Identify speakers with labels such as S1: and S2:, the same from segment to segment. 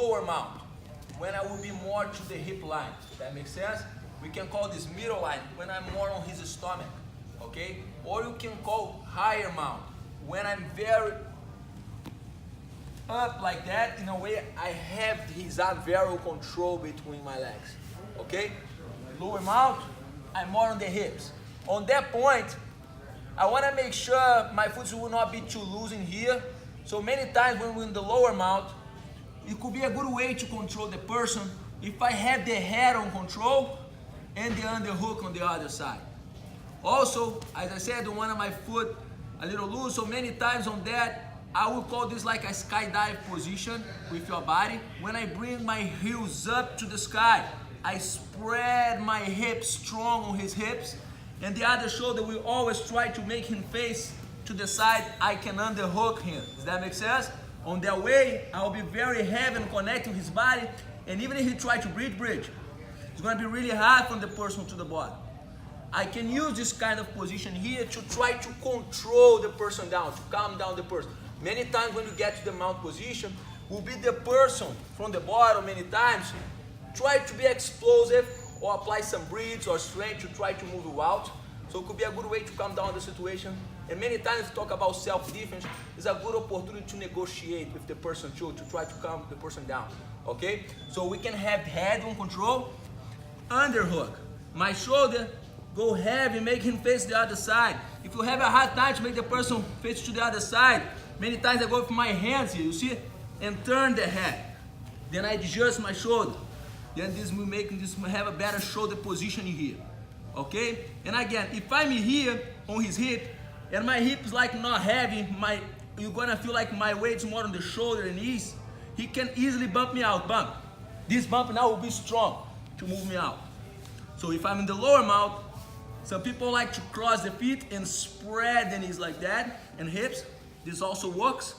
S1: lower mount, when I will be more to the hip line. That makes sense? We can call this middle line when I'm more on his stomach, okay? Or you can call higher mount when I'm very up like that. In a way, I have his very control between my legs, okay? Lower mount, I'm more on the hips. On that point, I want to make sure my foot will not be too loose in here. So many times when we're in the lower mount, it could be a good way to control the person if I have the head on control and the underhook on the other side. Also, as I said, I want my foot a little loose, so many times on that, I will call this like a skydive position with your body. When I bring my heels up to the sky, I spread my hips strong on his hips, and the other shoulder will always try to make him face to the side. I can underhook him. Does that make sense? On that way, I'll be very heavy and connect to his body, and even if he try to bridge, it's going to be really hard from the person to the bottom. I can use this kind of position here to try to control the person down, to calm down the person. Many times when you get to the mount position, will be the person from the bottom many times try to be explosive or apply some breaths or strength to try to move you out. So it could be a good way to calm down the situation. And many times we talk about self-defense, it's a good opportunity to negotiate with the person too, to try to calm the person down, okay? So we can have head on control, underhook. My shoulder, go heavy, make him face the other side. If you have a hard time to make the person face to the other side, many times I go with my hands here, you see? And turn the head. Then I adjust my shoulder. Then this will make this have a better shoulder position here. Okay? And again, if I'm here on his hip, and my hip is like not heavy, you're gonna feel like my weight's more on the shoulder and knees, he can easily bump me out, bump. This bump now will be strong to move me out. So if I'm in the lower mount, some people like to cross the feet and spread the knees like that, and hips. This also works,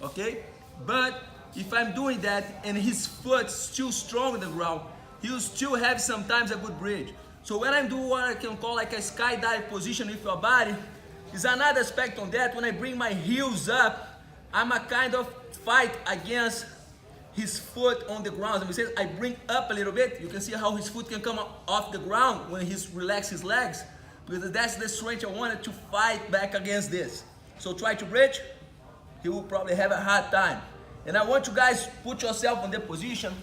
S1: okay? But if I'm doing that and his foot's still strong on the ground, he'll still have sometimes a good bridge. So when I'm doing what I can call like a skydive position with your body, is another aspect on that. When I bring my heels up, I'm a kind of fight against his foot on the ground. So I bring up a little bit. You can see how his foot can come off the ground when he's relaxed his legs, because that's the strength I wanted to fight back against this. So try to bridge, he will probably have a hard time. And I want you guys put yourself in that position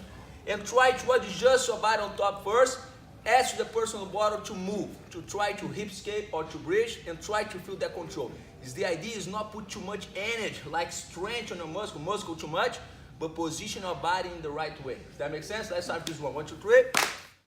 S1: and try to adjust your body on top first. Ask the person on the bottom to move, to try to hip escape or to bridge, and try to feel that control. The idea is not put too much energy, like strength on your muscle too much, but position your body in the right way. Does that make sense? Let's start this one. 1, 2, 3.